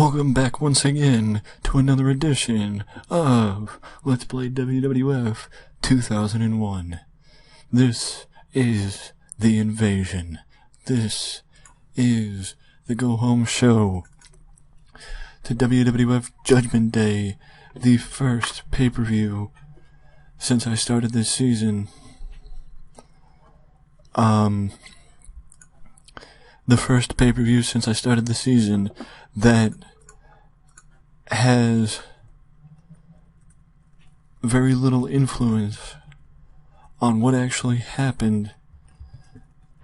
Welcome back once again to another edition of Let's Play WWF 2001. This is the invasion. This is the go-home show to WWF Judgment Day, the first pay-per-view since I started this season. The first pay-per-view since I started the season that has very little influence on what actually happened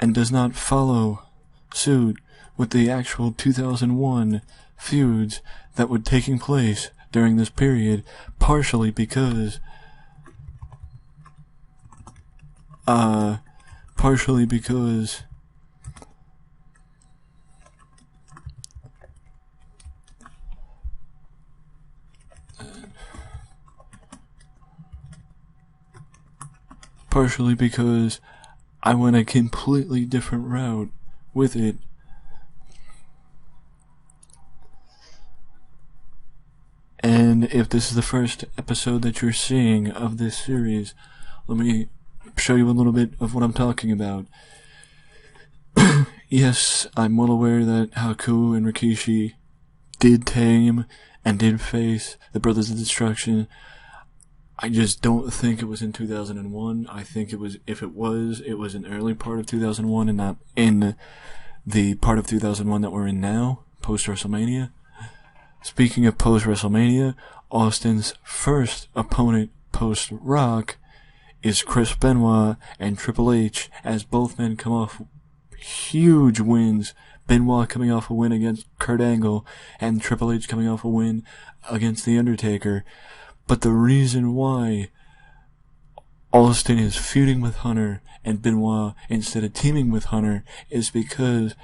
and does not follow suit with the actual 2001 feuds that were taking place during this period, partially because I went a completely different route with it. And if this is the first episode that you're seeing of this series, let me show you a little bit of what I'm talking about. Yes, I'm well aware that Haku and Rikishi did tame and did face the Brothers of Destruction. I just don't think it was in 2001. I think it was, if it was an early part of 2001 and not in the part of 2001 that we're in now, post-WrestleMania. Speaking of post-WrestleMania, Austin's first opponent post-Rock is Chris Benoit and Triple H, as both men come off huge wins. Benoit coming off a win against Kurt Angle, and Triple H coming off a win against The Undertaker. But the reason why Austin is feuding with Hunter and Benoit instead of teaming with Hunter is because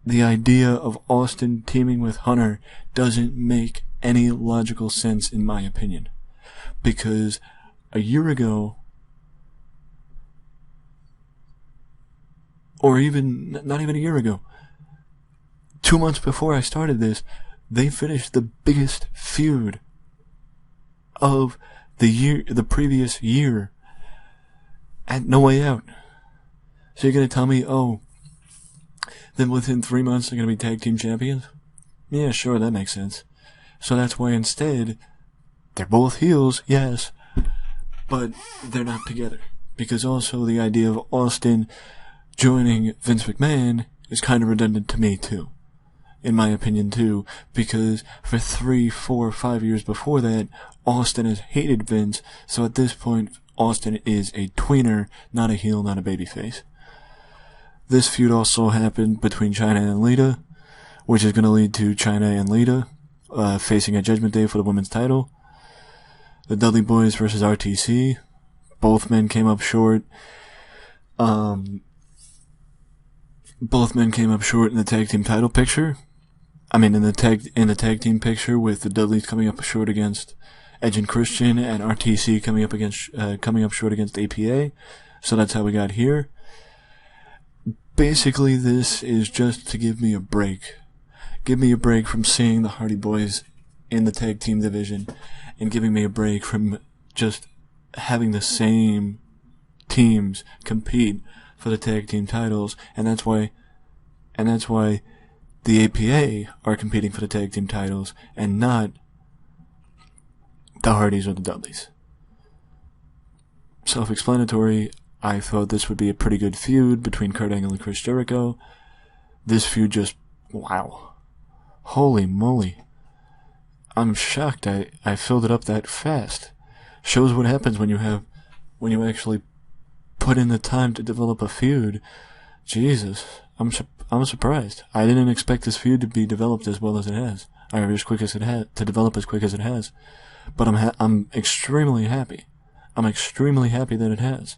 the idea of Austin teaming with Hunter doesn't make any logical sense, in my opinion. Because a year ago, or even not even a year ago, 2 months before I started this, they finished the biggest feud of the previous year at No Way Out. So you're gonna tell me, oh, then within 3 months they're gonna be tag team champions? Yeah, sure, that makes sense. So that's why instead, they're both heels, yes, but they're not together. Because also the idea of Austin joining Vince McMahon is kind of redundant to me too. In my opinion too, because for 3, 4, 5 years before that, Austin has hated Vince, so at this point, Austin is a tweener, not a heel, not a babyface. This feud also happened between Chyna and Lita, which is going to lead to Chyna and Lita facing at Judgment Day for the women's title. The Dudley Boys versus RTC. Both men came up short. Both men came up short in the tag team title picture. I mean, in the tag team picture, with the Dudleys coming up short against Edge and Christian, and RTC coming up short against APA. So that's how we got here. Basically, this is just to give me a break. Give me a break from seeing the Hardy Boys in the tag team division, and giving me a break from just having the same teams compete for the tag team titles, and that's why the APA are competing for the tag team titles, and not the Hardys or the Dudleys. Self-explanatory. I thought this would be a pretty good feud between Kurt Angle and Chris Jericho. This feud just, wow. Holy moly. I'm shocked I filled it up that fast. Shows what happens when you actually put in the time to develop a feud. Jesus. I'm surprised. I didn't expect this feud to be developed as well as it has, or as quick as it has, to develop as quick as it has. But I'm extremely happy. I'm extremely happy that it has.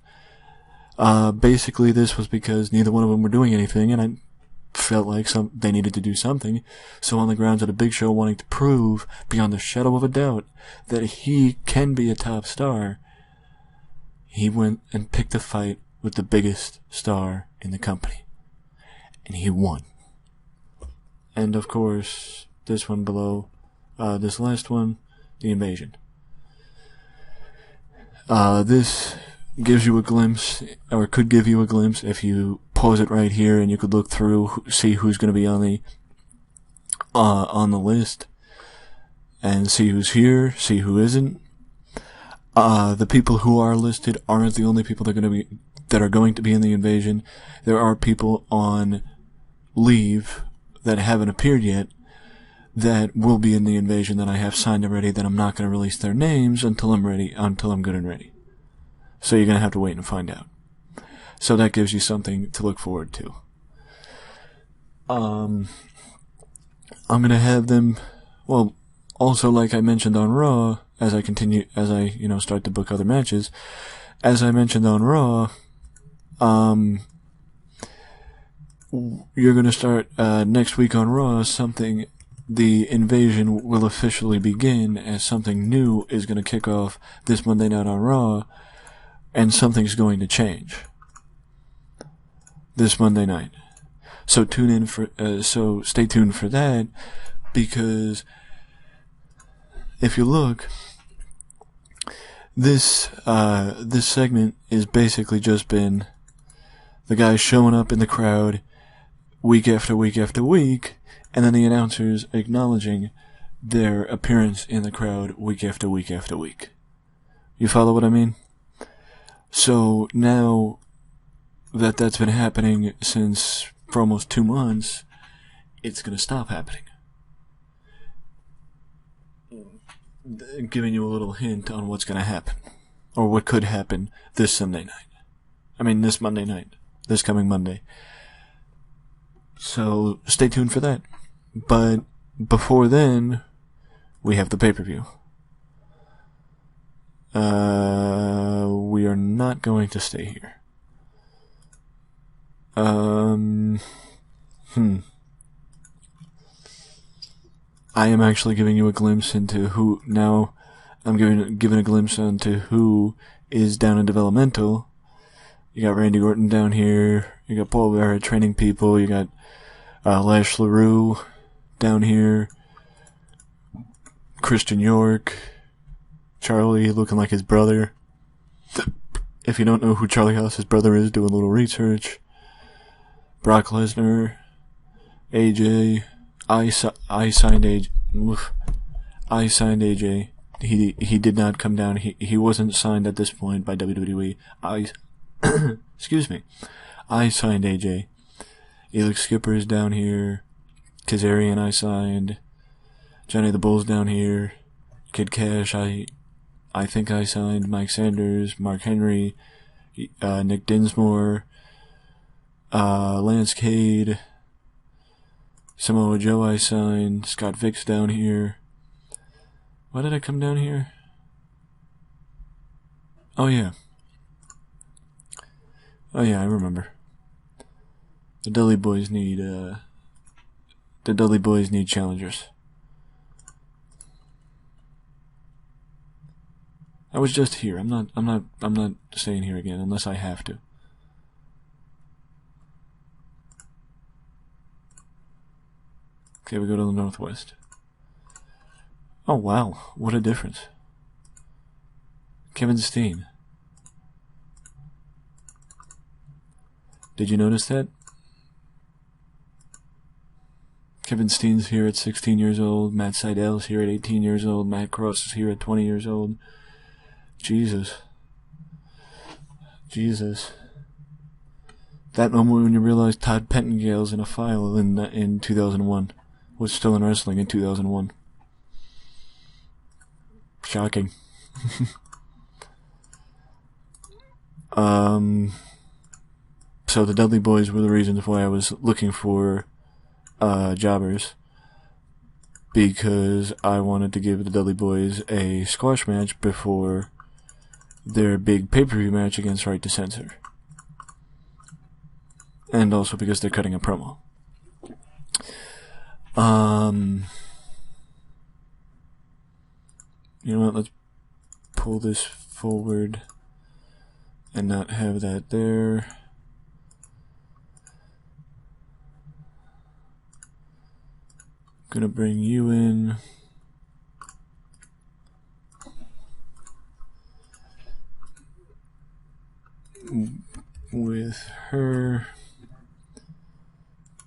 Basically, this was because neither one of them were doing anything, and I felt like they needed to do something. So on the grounds of the Big Show wanting to prove, beyond the shadow of a doubt, that he can be a top star, he went and picked a fight with the biggest star in the company. And he won. And of course, this one below, this last one, the invasion. This gives you a glimpse, or could give you a glimpse if you pause it right here, and you could look through, see who's going to be on the list, and see who's here, see who isn't. The people who are listed aren't the only people that are going to be in the invasion. There are people on leave that haven't appeared yet that will be in the invasion that I have signed already, that I'm not going to release their names until I'm good and ready. So you're going to have to wait and find out. So that gives you something to look forward to. I'm going to have them, well, also like I mentioned on Raw, as I start to book other matches, as I mentioned on Raw, you're going to start, next week on Raw, the invasion will officially begin, as something new is going to kick off this Monday night on Raw, and something's going to change this Monday night. So stay tuned for that, because if you look, this segment is basically just been the guys showing up in the crowd week after week after week, and then the announcers acknowledging their appearance in the crowd week after week after week. You follow what I mean? So now that that's been happening for almost 2 months, it's going to stop happening. Giving you a little hint on what's going to happen, or what could happen this Monday night, this coming Monday. So stay tuned for that. But before then, we have the pay-per-view. We are not going to stay here. I am actually giving you a glimpse into who, now I'm giving a glimpse into who is down in developmental. You got Randy Orton down here, you got Paul Bearer training people, you got Lash LaRue down here, Christian York, Charlie looking like his brother. If you don't know who Charlie Haas's brother is, do a little research. Brock Lesnar, AJ, I signed AJ. He did not come down. He wasn't signed at this point by WWE. Excuse me. I signed AJ. Elix Skipper is down here. Kazarian I signed. Johnny the Bull's down here. Kid Cash I think I signed. Mike Sanders, Mark Henry, Nick Dinsmore, Lance Cade, Samoa Joe I signed, Scott Vic's down here. Why did I come down here? Oh yeah, I remember. The Dudley Boys need challengers. I was just here. I'm not staying here again unless I have to. Okay, we go to the Northwest. Oh wow, what a difference. Kevin Steen. Did you notice that? Kevin Steen's here at 16 years old, Matt Seidel's here at 18 years old, Matt Cross is here at 20 years old. Jesus. That moment when you realize Todd Pettingale's in a file in 2001. Was still in wrestling in 2001. Shocking. So the Dudley Boys were the reasons why I was looking for jobbers, because I wanted to give the Dudley Boys a squash match before their big pay-per-view match against Right to Censor, and also because they're cutting a promo. You know what, let's pull this forward and not have that there. Gonna bring you in. With her.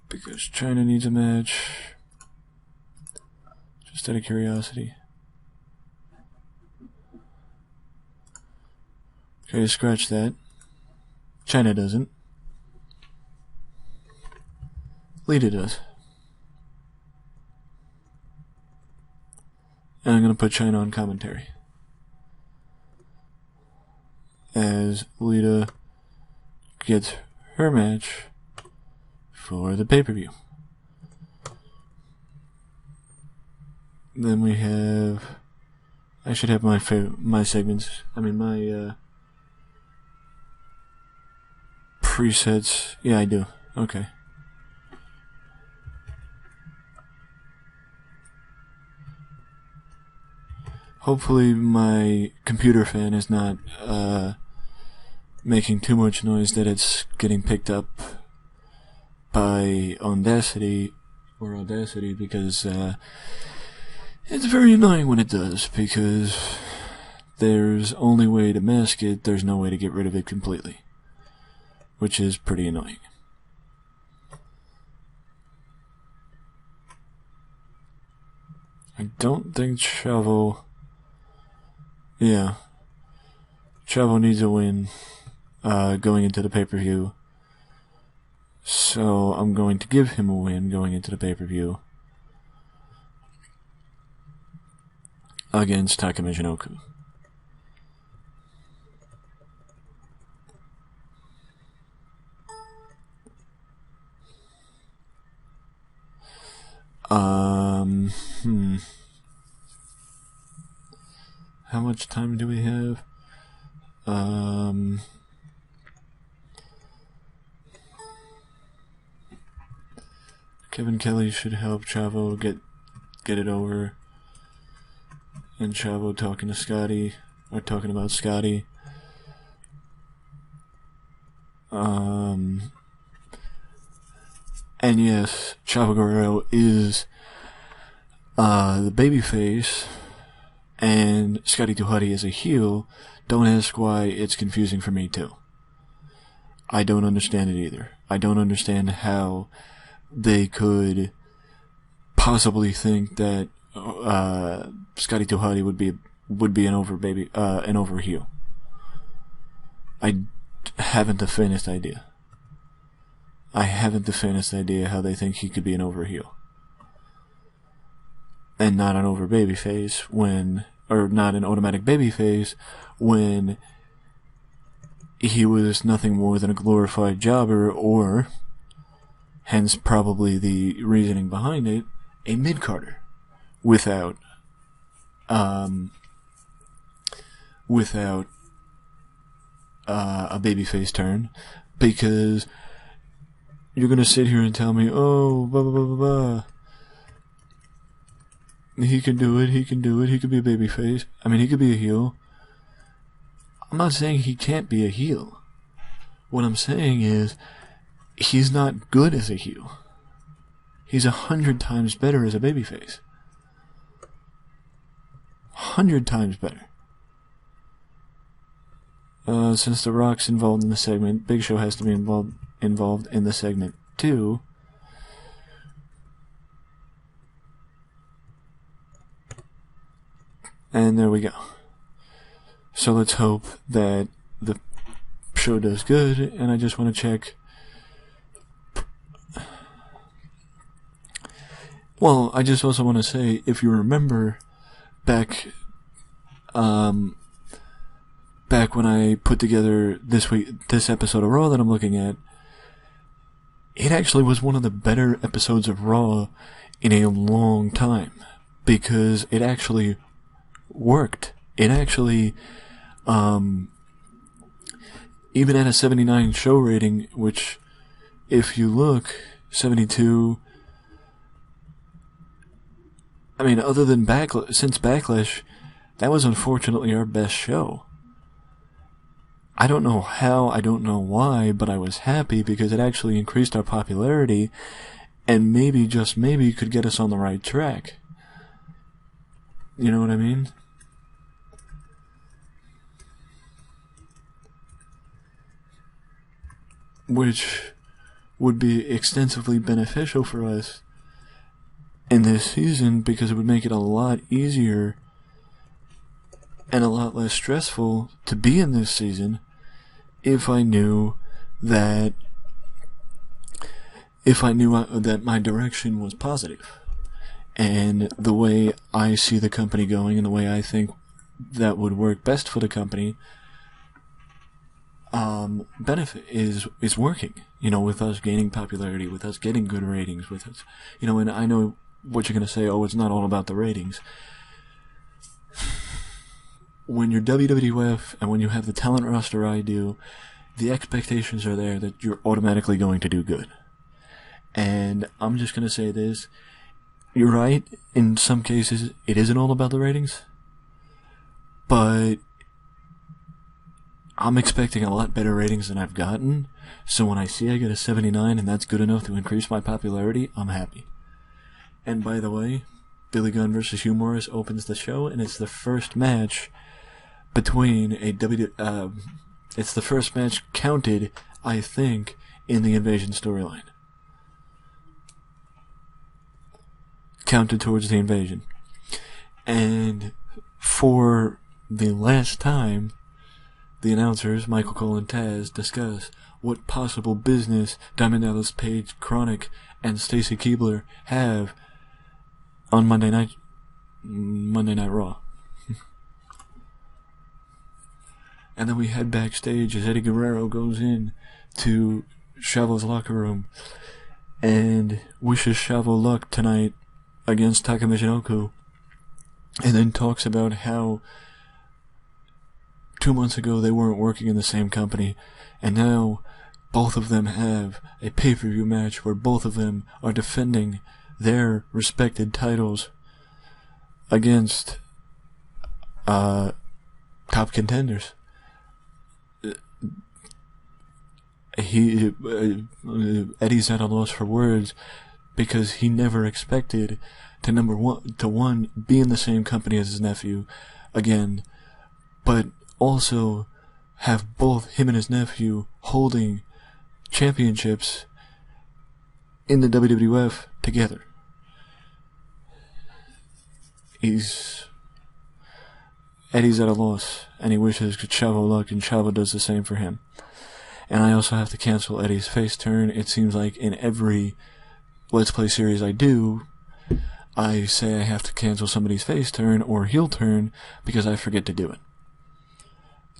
Because China needs a match. Just out of curiosity. Okay, scratch that. China doesn't. Lita does. And I'm going to put China on commentary. As Lita gets her match for the pay-per-view. Then we have... I should have my segments. I mean, my presets. Yeah, I do. Okay. Hopefully my computer fan is not making too much noise that it's getting picked up by Audacity because it's very annoying when it does, because there's only way to mask it, there's no way to get rid of it completely, which is pretty annoying. I don't think Chavo... Yeah. Chavo needs a win going into the pay-per-view. So I'm going to give him a win going into the pay-per-view against Taka Michinoku. How much time do we have? Kevin Kelly should help Chavo get it over. And Chavo talking to Scotty, or talking about Scotty. And yes, Chavo Guerrero is the babyface, and Scotty 2 Hotty is a heel. Don't ask why, it's confusing for me too. I don't understand it either. I don't understand how they could possibly think that Scotty 2 Hotty would be an over heel. I haven't the faintest idea. I haven't the faintest idea how they think he could be an over heel. And not an over babyface or not an automatic babyface when he was nothing more than a glorified jobber, or, hence probably the reasoning behind it, a mid-carder without a babyface turn, because you're gonna sit here and tell me, oh, blah blah blah blah blah. He can do it, he could be a babyface. I mean, he could be a heel. I'm not saying he can't be a heel. What I'm saying is, he's not good as a heel. He's 100 times better as a babyface. 100 times better. Since The Rock's involved in the segment, Big Show has to be involved in the segment too. And there we go. So let's hope that the show does good, and I just want to check. Well, I just also want to say, if you remember back when I put together this episode of Raw that I'm looking at, it actually was one of the better episodes of Raw in a long time, because it actually worked. It actually, even at a 79 show rating, which, if you look, 72, I mean, other than since Backlash, that was unfortunately our best show. I don't know how, I don't know why, but I was happy because it actually increased our popularity, and maybe, just maybe, could get us on the right track. You know what I mean? Which would be extensively beneficial for us in this season, because it would make it a lot easier and a lot less stressful to be in this season if I knew that my direction was positive, and the way I see the company going and the way I think that would work best for the company benefit is working, with us gaining popularity, with us getting good ratings, with us, and I know what you're going to say, it's not all about the ratings. When you're WWF and when you have the talent roster I do, the expectations are there that you're automatically going to do good. And I'm just going to say this, you're right, in some cases it isn't all about the ratings, but I'm expecting a lot better ratings than I've gotten, so when I see I get a 79 and that's good enough to increase my popularity, I'm happy. And by the way, Billy Gunn vs. Hugh Morris opens the show, and it's the first match between it's the first match counted, I think, in the Invasion storyline. Counted towards the Invasion. And for the last time, the announcers, Michael Cole and Taz, discuss what possible business Diamond Dallas Page, Chronic, and Stacy Keibler have on Monday Night Raw. And then we head backstage as Eddie Guerrero goes in to Chavo's locker room and wishes Chavo luck tonight against Taka Michinoku, and then talks about how 2 months ago they weren't working in the same company, and now both of them have a pay-per-view match where both of them are defending their respected titles against top contenders. Eddie's at a loss for words because he never expected to be in the same company as his nephew again, but also have both him and his nephew holding championships in the WWF together. Eddie's at a loss, and he wishes Chavo luck, and Chavo does the same for him. And I also have to cancel Eddie's face turn. It seems like in every Let's Play series I do, I say I have to cancel somebody's face turn or heel turn because I forget to do it.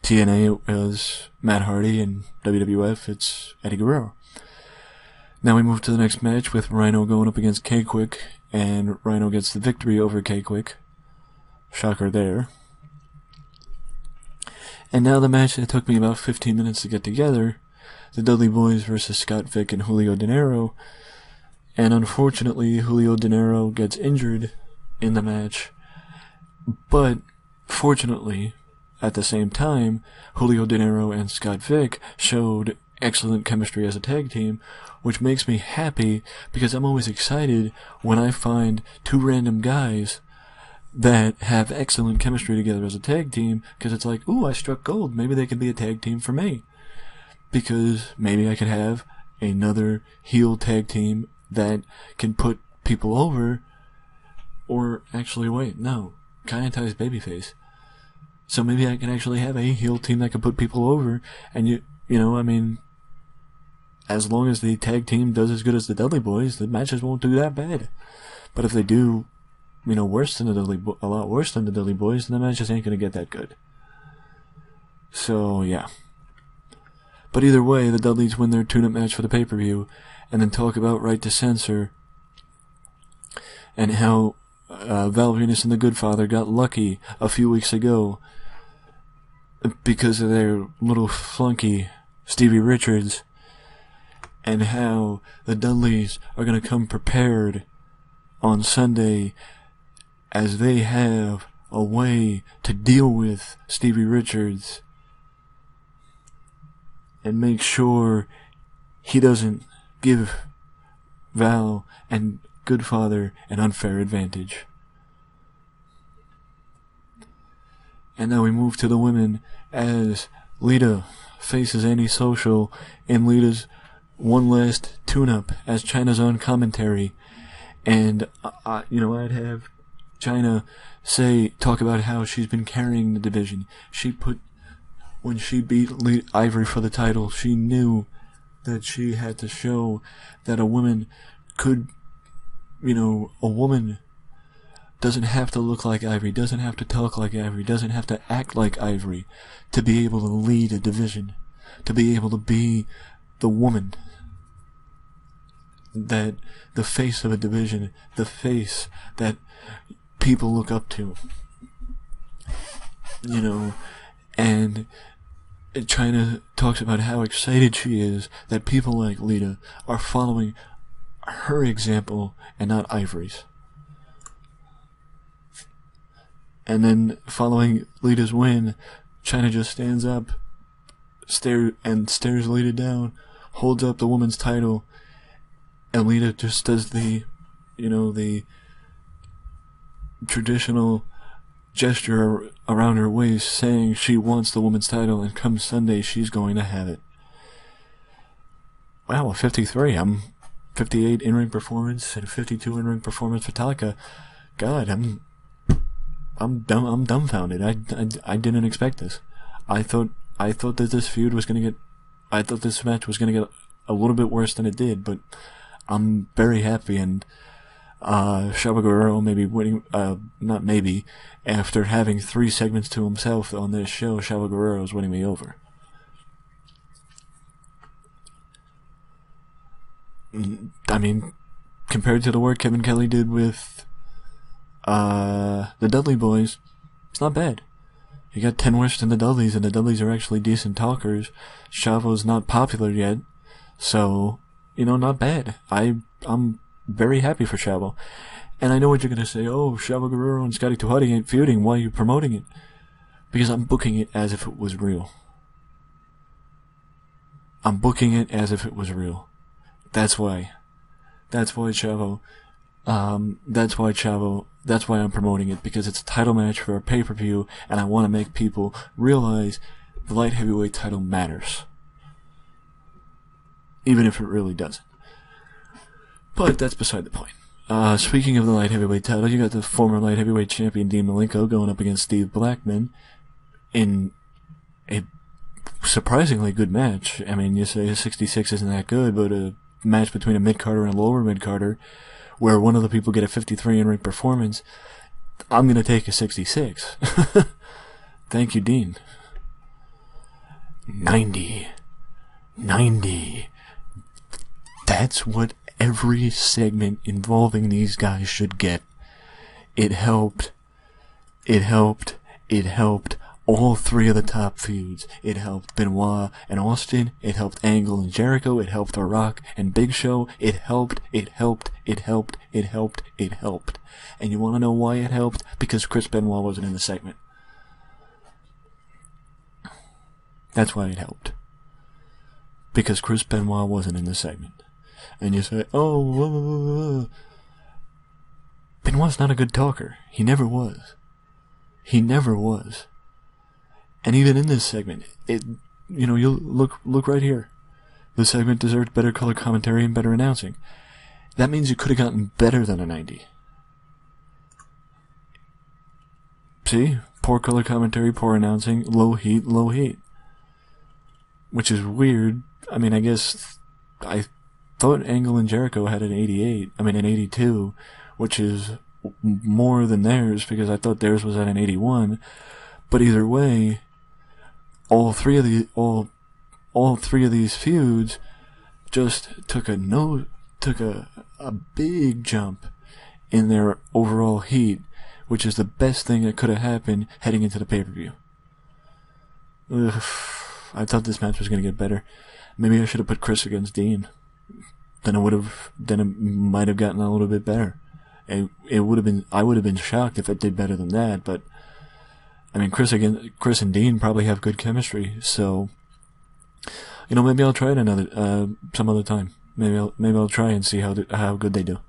TNA is Matt Hardy, and WWF it's Eddie Guerrero. Now we move to the next match with Rhino going up against K-Quick, and Rhino gets the victory over K-Quick. Shocker there. And now the match that took me about 15 minutes to get together, the Dudley Boys versus Scott Vick and Julio De Niro. And unfortunately, Julio De Niro gets injured in the match. But fortunately, at the same time, Julio De Niro and Scott Vick showed excellent chemistry as a tag team, which makes me happy because I'm always excited when I find two random guys that have excellent chemistry together as a tag team, because it's like, ooh, I struck gold. Maybe they could be a tag team for me. Because maybe I could have another heel tag team that can put people over, or actually, wait, no, Kaientai's babyface. So maybe I can actually have a heel team that can put people over, and you know, I mean, as long as the tag team does as good as the Dudley Boys, the matches won't do that bad. But if they do, a lot worse than the Dudley Boys, then the matches ain't gonna get that good. So, yeah. But either way, the Dudleys win their tune-up match for the pay-per-view, and then talk about Right to Censor, and how Val Venus and the Goodfather got lucky a few weeks ago because of their little flunky, Stevie Richards, and how the Dudleys are going to come prepared on Sunday as they have a way to deal with Stevie Richards and make sure he doesn't give Val, and Good Father and Unfair Advantage. And now we move to the women as Lita faces Antisocial in Lita's one last tune-up as Chyna's on commentary. And, I'd have Chyna talk about how she's been carrying the division. When she beat Ivory for the title, she knew that she had to show that a woman doesn't have to look like Ivory, doesn't have to talk like Ivory, doesn't have to act like Ivory to be able to lead a division, to be able to be the woman, that the face of a division, the face that people look up to. And Chyna talks about how excited she is that people like Lita are following her example and not Ivory's. And then, following Lita's win, Chyna just stands up, stares Lita down, holds up the woman's title, and Lita just does the traditional gesture around her waist, saying she wants the woman's title, and come Sunday, she's going to have it. Wow, 53. I'm 58 in-ring performance and 52 in-ring performance for Metallica. God, I'm dumbfounded. I didn't expect this. I thought that this feud was gonna get. I thought this match was gonna get a little bit worse than it did, but I'm very happy. And Chavo Guerrero maybe winning. Not maybe. After having 3 segments to himself on this show, Chavo Guerrero is winning me over. I mean, compared to the work Kevin Kelly did with the Dudley Boys, it's not bad. You got 10 worse than the Dudleys, and the Dudleys are actually decent talkers. Chavo's not popular yet, so, not bad. I'm very happy for Chavo. And I know what you're gonna say, oh, Chavo Guerrero and Scotty 2 Hotty ain't feuding, why are you promoting it? Because I'm booking it as if it was real. I'm booking it as if it was real. That's why Chavo, that's why I'm promoting it, because it's a title match for a pay-per-view, and I want to make people realize the light heavyweight title matters. Even if it really doesn't. But that's beside the point. Speaking of the light heavyweight title, you got the former light heavyweight champion Dean Malenko going up against Steve Blackman in a surprisingly good match. I mean, you say 66 isn't that good, but a match between a mid-carder and a lower mid-carder, where one of the people get a 53 in-ring performance, I'm gonna take a 66. Thank you, Dean. 90. That's what every segment involving these guys should get. It helped all 3 of the top feuds. It helped Benoit and Austin. It helped Angle and Jericho. It helped The Rock and Big Show. It helped. And you want to know why it helped? Because Chris Benoit wasn't in the segment. That's why it helped. Because Chris Benoit wasn't in the segment. And you say, oh, Benoit's not a good talker. He never was. And even in this segment, you'll look right here. The segment deserved better color commentary and better announcing. That means you could have gotten better than a 90. See? Poor color commentary, poor announcing, low heat. Which is weird. I mean, I guess I thought Angle and Jericho had an 82, which is more than theirs, because I thought theirs was at an 81. But either way, all three of these feuds just took a big jump in their overall heat, which is the best thing that could have happened heading into the pay-per-view. I thought this match was going to get better. Maybe I should have put Chris against Dean. Then it might have gotten a little bit better. I would have been shocked if it did better than that, but I mean, Chris and Dean probably have good chemistry, so maybe I'll try it some other time. Maybe I'll try and see how good they do.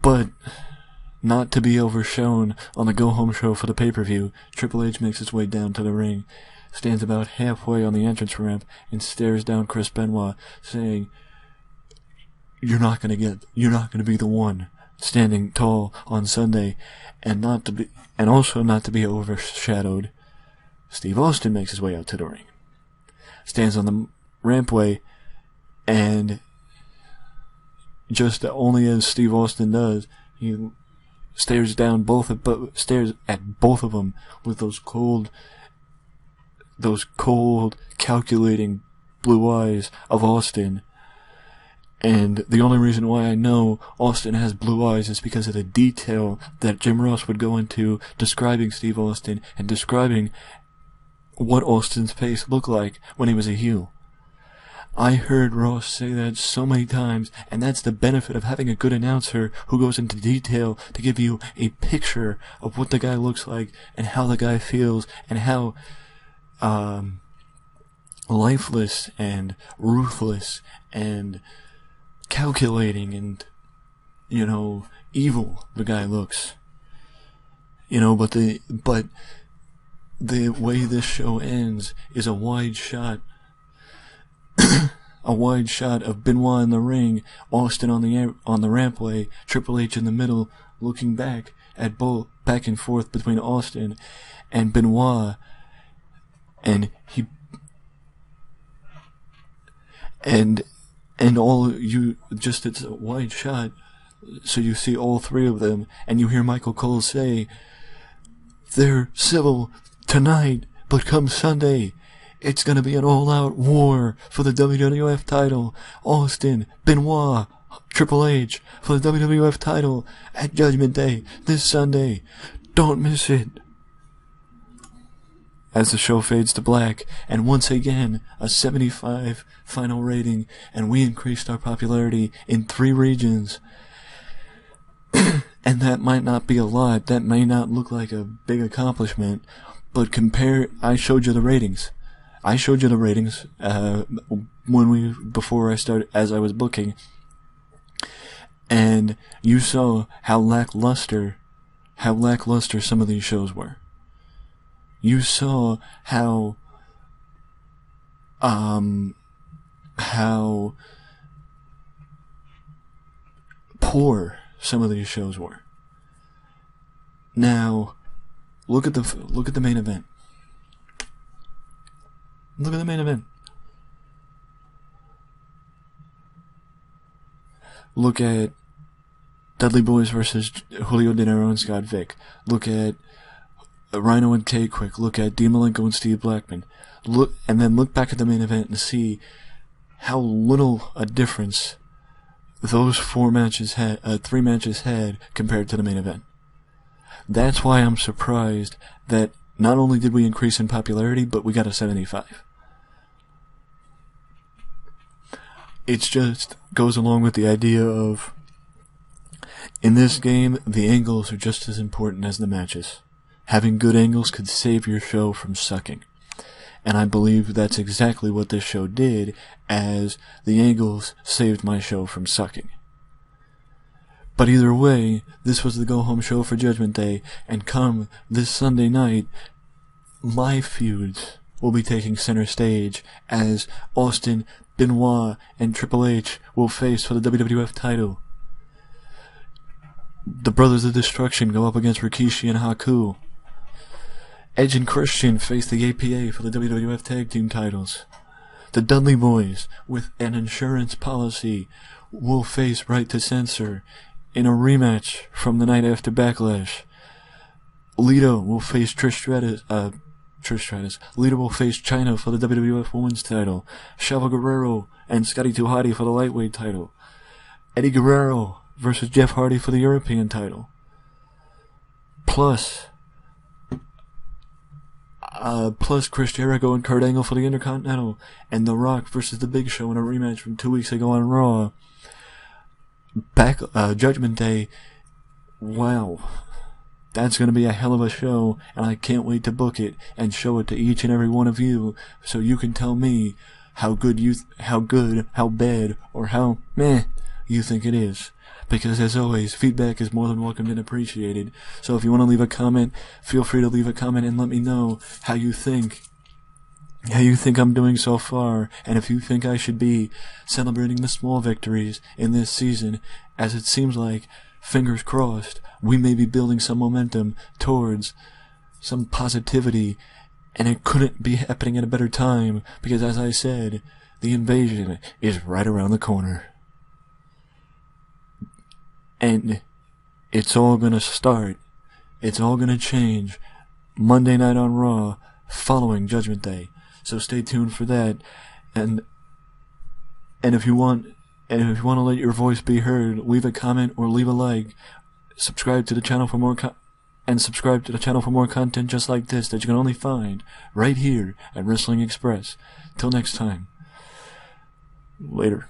But not to be overshown, on the go-home show for the pay-per-view, Triple H makes his way down to the ring, stands about halfway on the entrance ramp, and stares down Chris Benoit, saying, "You're not gonna be the one standing tall on Sunday," and also not to be overshadowed. Steve Austin makes his way out to the ring, stands on the rampway, and just only as Steve Austin does, he stares at both of them with those cold, calculating blue eyes of Austin. And the only reason why I know Austin has blue eyes is because of the detail that Jim Ross would go into describing Steve Austin and describing what Austin's face looked like when he was a heel. I heard Ross say that so many times, and that's the benefit of having a good announcer who goes into detail to give you a picture of what the guy looks like and how the guy feels and how lifeless and ruthless and calculating and, evil the guy looks. But the way this show ends is a wide shot of Benoit in the ring, Austin on the rampway, Triple H in the middle, looking back and forth between Austin and Benoit, and it's a wide shot, so you see all three of them, and you hear Michael Cole say, "They're civil tonight, but come Sunday, it's gonna be an all-out war for the WWF title. Austin, Benoit, Triple H for the WWF title at Judgment Day this Sunday. Don't miss it." As the show fades to black, and once again, a 75 final rating, and we increased our popularity in 3 regions. And that might not be a lot, that may not look like a big accomplishment, but I showed you the ratings. Before I started, as I was booking, and you saw how lackluster some of these shows were. You saw how poor some of these shows were. Now, look at the main event. Look at the main event. Look at Dudley Boyz versus Julio De Niro and Scott Vick. Look at Rhino and K-Quick. Look at Dean Malenko and Steve Blackman. Look back at the main event and see how little a difference those 3 matches had compared to the main event. That's why I'm surprised that not only did we increase in popularity, but we got a 75. It just goes along with the idea of, in this game, the angles are just as important as the matches. Having good angles could save your show from sucking. And I believe that's exactly what this show did, as the angles saved my show from sucking. But either way, this was the go-home show for Judgment Day, and come this Sunday night, live feuds will be taking center stage as Austin, Benoit, and Triple H will face for the WWF title. The Brothers of Destruction go up against Rikishi and Haku. Edge and Christian face the APA for the WWF Tag Team titles. The Dudley Boyz, with an insurance policy, will face Right to Censor in a rematch from the night after Backlash. Lita will face Trish Stratus. Lita will face Chyna for the WWF Women's title. Chavo Guerrero and Scotty 2 Hotty for the Lightweight title. Eddie Guerrero versus Jeff Hardy for the European title. Plus Chris Jericho and Kurt Angle for the Intercontinental, and The Rock versus The Big Show in a rematch from 2 weeks ago on Raw. Judgment Day. Wow. That's going to be a hell of a show, and I can't wait to book it and show it to each and every one of you so you can tell me how bad, or how meh you think it is. Because as always, feedback is more than welcomed and appreciated. So if you want to leave a comment, feel free to leave a comment and let me know how you think I'm doing so far, and if you think I should be celebrating the small victories in this season, as it seems like, fingers crossed, we may be building some momentum towards some positivity, and it couldn't be happening at a better time, because as I said, the invasion is right around the corner. And it's all gonna start, it's all gonna change Monday night on Raw, following Judgment Day. So stay tuned for that, and if you want to let your voice be heard, leave a comment or leave a like. Subscribe to the channel for more content just like this that you can only find right here at Wrestling Express. Till next time, later.